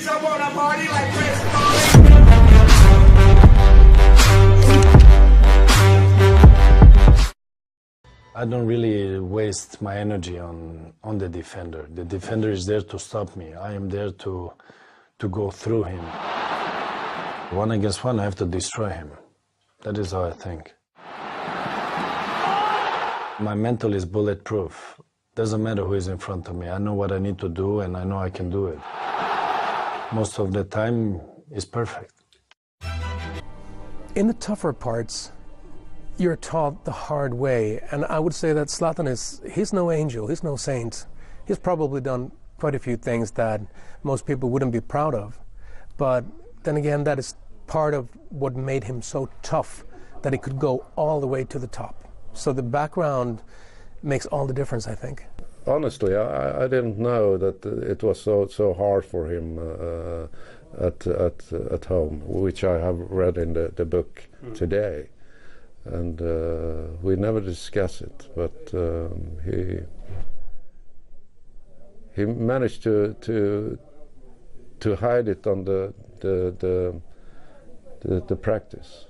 bitch, I wanna party like Chris. I don't really waste my energy on the defender. The defender is there to stop me. I am there to go through him. 1 against 1, I have to destroy him. That is how I think. My mental is bulletproof. Doesn't matter who is in front of me. I know what I need to do and I know I can do it. Most of the time, it's perfect. In the tougher parts, you're taught the hard way, and I would say that Zlatan he's no angel, he's no saint. He's probably done quite a few things that most people wouldn't be proud of, but then again, that is part of what made him so tough, that he could go all the way to the top. So the background makes all the difference, I think. Honestly, I didn't know that it was so hard for him at home, which I have read in the book today. And we never discuss it, but he managed to hide it on the practice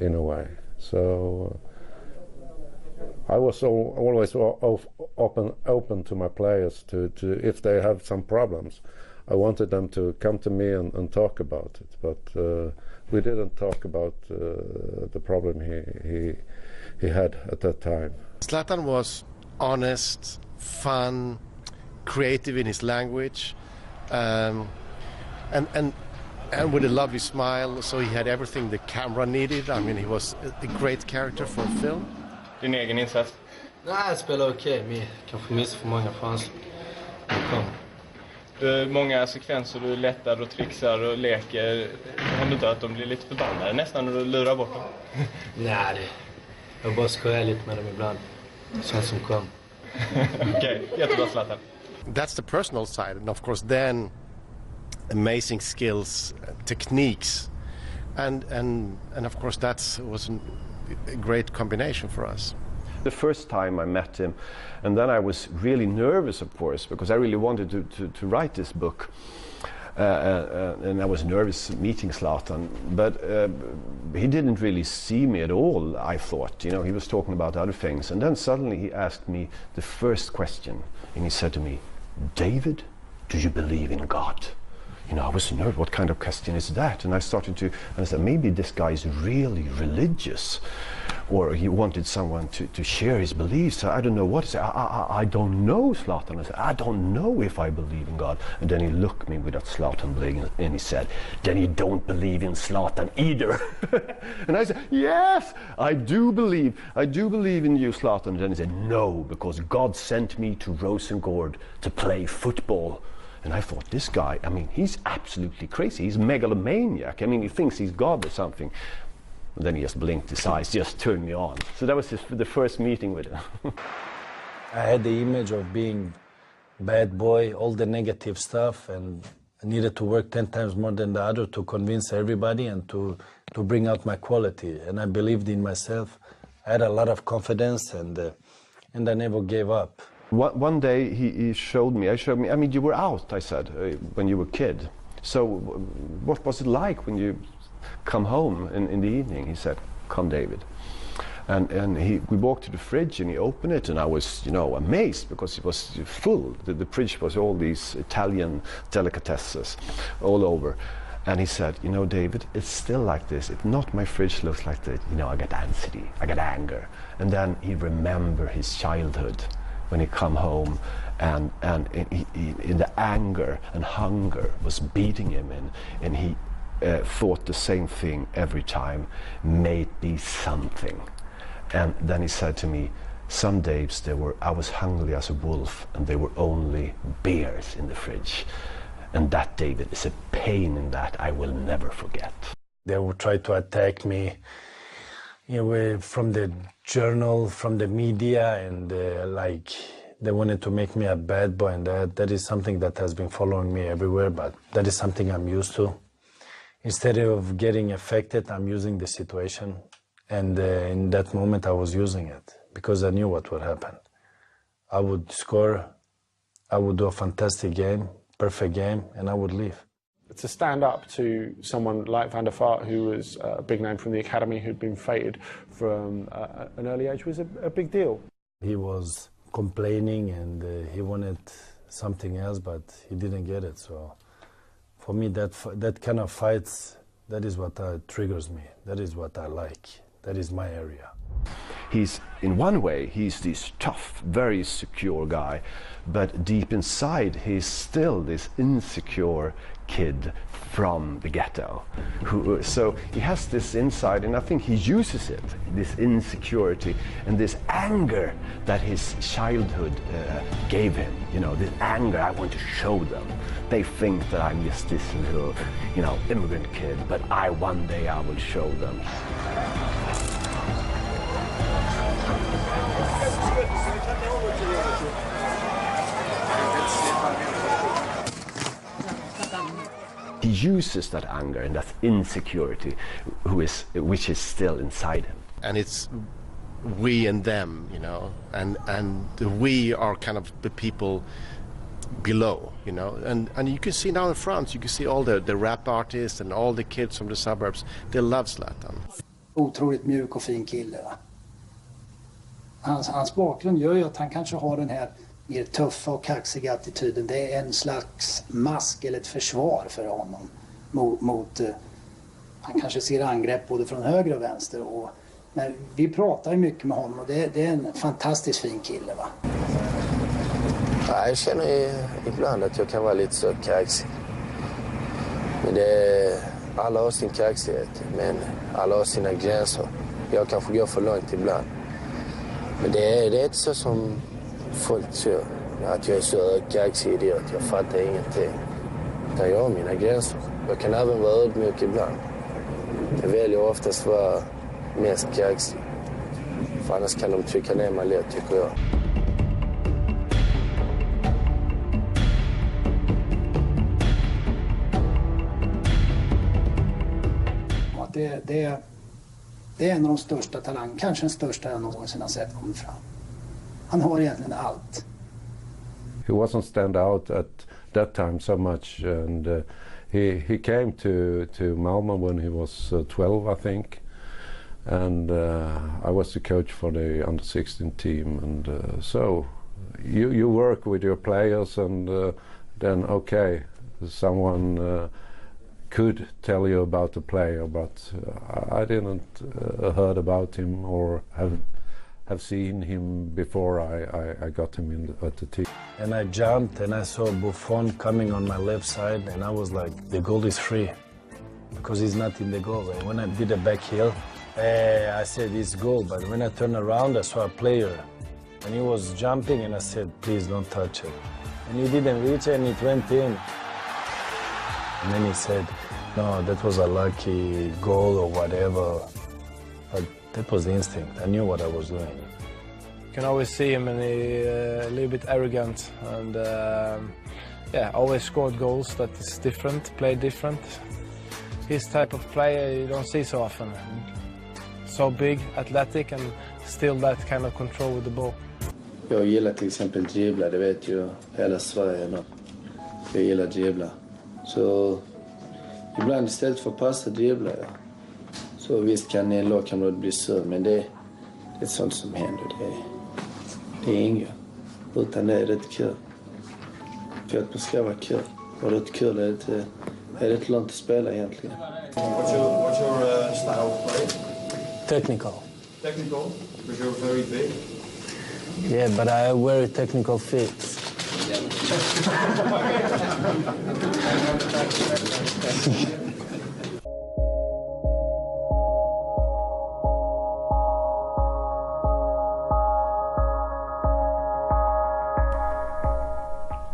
in a way. So I was always open to my players to if they have some problems. I wanted them to come to me and talk about it, but we didn't talk about the problem he had at that time. Zlatan was honest, fun, creative in his language, and with a lovely smile. So he had everything the camera needed. I mean, he was a great character for film. Din egen insats? Nej, jag spelar okej. Kanske missar för många chanser. Många sekvenser du lättar och trixar och leker. Händer inte att de blir lite förbannade nästan när du lurar bort dem? Nej, jag bara skojar lite med dem ibland. Det känns som kom. Okej, jättebra Zlatan. That's the personal side, and of course then amazing skills, techniques, and of course that was a great combination for us. The first time I met him, and then I was really nervous, of course, because I really wanted to write this book, and I was nervous meeting Zlatan, but he didn't really see me at all, I thought. You know, he was talking about other things, and then suddenly he asked me the first question, and he said to me, "David, do you believe in God?" You know, I was nervous. What kind of question is that? And I started to understand, maybe this guy is really religious, or he wanted someone to share his beliefs. I don't know what to say. I don't know, Zlatan. I said, I don't know if I believe in God. And then he looked at me with that Zlatan bling, and he said, then you don't believe in Zlatan either. And I said, yes, I do believe in you, Zlatan. And then he said, no, because God sent me to Rosengård to play football. And I thought, this guy, I mean, he's absolutely crazy. He's a megalomaniac. I mean, he thinks he's God or something. And then he just blinked his eyes, just turned me on. So that was the first meeting with him. I had the image of being bad boy, all the negative stuff, and I needed to work 10 times more than the other to convince everybody and to bring out my quality. And I believed in myself. I had a lot of confidence, and I never gave up. One day he showed me, I mean, you were out, I said, when you were a kid. So what was it like when you come home in the evening? He said, come, David. And we walked to the fridge and he opened it, and I was, you know, amazed because it was full. The fridge was all these Italian delicatesses all over. And he said, you know, David, it's still like this. If not my fridge looks like this, you know, I get anxiety, I get anger. And then he remembered his childhood when he come home, and he, in the anger and hunger was beating him, and he thought the same thing every time, may it be something. And then he said to me, some days I was hungry as a wolf, and there were only beers in the fridge. And that, David, is a pain in that I will never forget. They would try to attack me, you know, from the journal, from the media, and like they wanted to make me a bad boy, and that is something that has been following me everywhere, but that is something I'm used to. Instead of getting affected, I'm using the situation, and in that moment I was using it because I knew what would happen. I would score, I would do a fantastic game, perfect game, and I would leave. To stand up to someone like Van der Vaart, who was a big name from the academy, who'd been fated from an early age, was a big deal. He was complaining and he wanted something else, but he didn't get it. So for me, that kind of fights, that is what triggers me. That is what I like. That is my area. He's, in one way, he's this tough, very secure guy, but deep inside, he's still this insecure kid from the ghetto. So he has this inside, and I think he uses it, this insecurity and this anger that his childhood gave him. You know, this anger, I want to show them. They think that I'm just this little, you know, immigrant kid, but one day I will show them. He uses that anger and that insecurity, which is still inside him. And it's we and them, you know, and we are kind of the people below, you know, and you can see now in France, you can see all the rap artists and all the kids from the suburbs, they love Zlatan. Otroligt mjuk och fin kille, va? Hans bakgrund gör ju att han kanske har den här mer tuffa och kaxiga attityden. Det är en slags mask eller ett försvar för honom mot han kanske ser angrepp både från höger och vänster. Men vi pratar ju mycket med honom och det är en fantastiskt fin kille, va? Ja, jag känner ibland att jag kan vara lite så kaxig. Men alla har sin kaxighet, men alla har sina gränser. Jag kanske går för långt ibland. Men det är inte så som folk tror, att jag är så kaxig idiot, jag fattar ingenting. Utan jag har mina gränser. Jag kan även vara ödmjuk ibland. Jag väljer oftast vara mest kaxig. För annars kan de trycka ner mig lätt, tycker jag. Det är en av de största talangerna, kanske den största jag någonsin har sett komma fram. Han har egentligen allt. He wasn't stand out at that time so much, and he came to Malmö when he was 12, I think, and I was the coach for the under-16 team, and so you work with your players, and then okay, someone could tell you about the player, but I didn't heard about him or have seen him before I got him at the team. And I jumped and I saw Buffon coming on my left side, and I was like, the goal is free because he's not in the goal. And when I did a back heel, I said it's goal, but when I turned around I saw a player and he was jumping, and I said, please don't touch it. And he didn't reach it and it went in. And then he said, no, that was a lucky goal or whatever. But that was the instinct. I knew what I was doing. You can always see him, and he's a little bit arrogant, and yeah, always scored goals that is different, play different. His type of player you don't see so often. So big, athletic, and still that kind of control with the ball. Jag gillar till exempel dribbla, det vet ju hela Sverige nu. Jag gillar dribbla. Så ibland istället för att passa dribblar jag. Så visst kan en lagkamrat bli sur, men det är sånt som händer. Det är inget. Utan det är rätt kul. För att man ska vara kul. Och rätt kul är det inte långt att spela egentligen. What's your style of play? Technical. Technical? Because you're very big. Yeah, but I wear technical fits.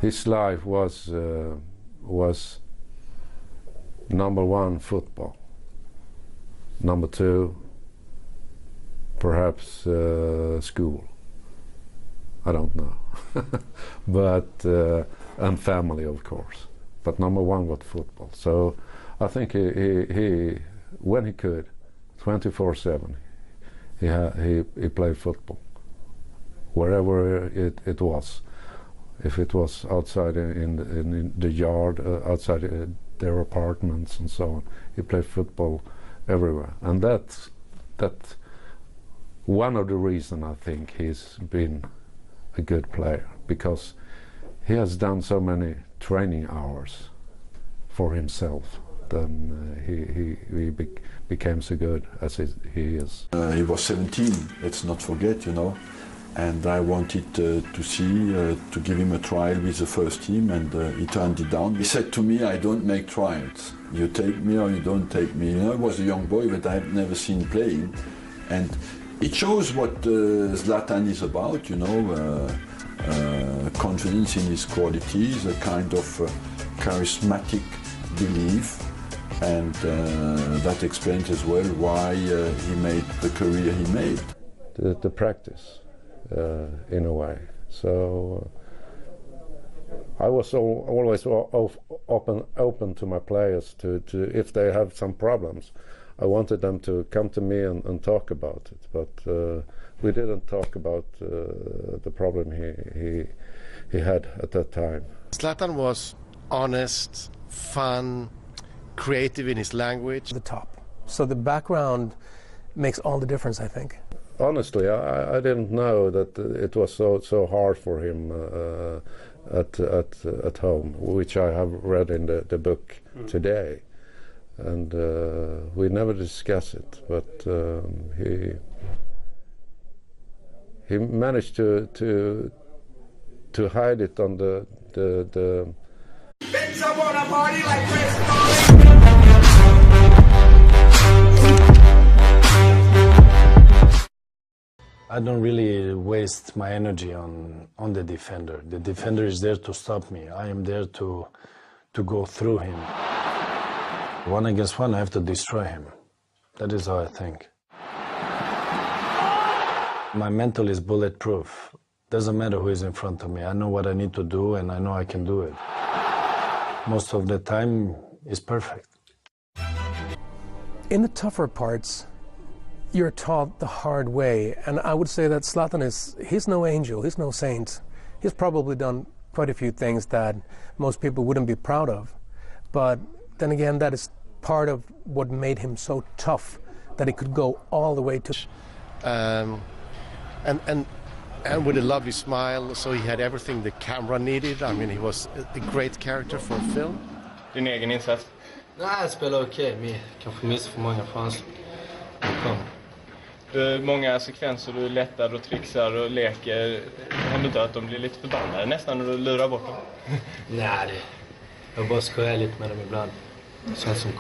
His life was number one, football. Number two, perhaps school. I don't know. But and family, of course. But number one was football. So I think he when he could, 24/7, he played football wherever it was. If it was outside in the yard, outside their apartments and so on, he played football everywhere, and that's one of the reasons I think he's been a good player, because he has done so many training hours for himself. Then he became so good as he is. He was 17, let's not forget, you know, and I wanted to give him a trial with the first team, and he turned it down. He said to me, I don't make trials. You take me or you don't take me. You know, I was a young boy, but I've never seen playing. And it shows what Zlatan is about, you know, confidence in his qualities, a kind of charismatic belief, and that explains as well why he made the career he made. The practice, in a way. So I was always open to my players to if they have some problems. I wanted them to come to me and talk about it, but we didn't talk about the problem he had at that time. Zlatan was honest, fun, creative in his language. The top. So the background makes all the difference, I think. Honestly, I didn't know that it was so hard for him at home, which I have read in the book today, and we never discuss it. But he managed to hide it on the. Bitch, I wanna party like Chris. I don't really waste my energy on the defender. The defender is there to stop me. I am there to go through him. 1 against 1, I have to destroy him. That is how I think. My mental is bulletproof. Doesn't matter who is in front of me. I know what I need to do, and I know I can do it. Most of the time, it's perfect. In the tougher parts, you're taught the hard way, and I would say that Zlatan he's no angel, he's no saint. He's probably done quite a few things that most people wouldn't be proud of, but then again, that is part of what made him so tough, that he could go all the way to... And with a lovely smile, so he had everything the camera needed. I mean, he was a great character for a film. Din egen insats? Nej, jag spelar okej. Men kanske missar för många chanser. Många sekvenser du lättar och trixar och leker. Händer inte att de blir lite förbannade nästan när du lurar bort dem? Nej, jag bara skojar lite med dem ibland. Det känns som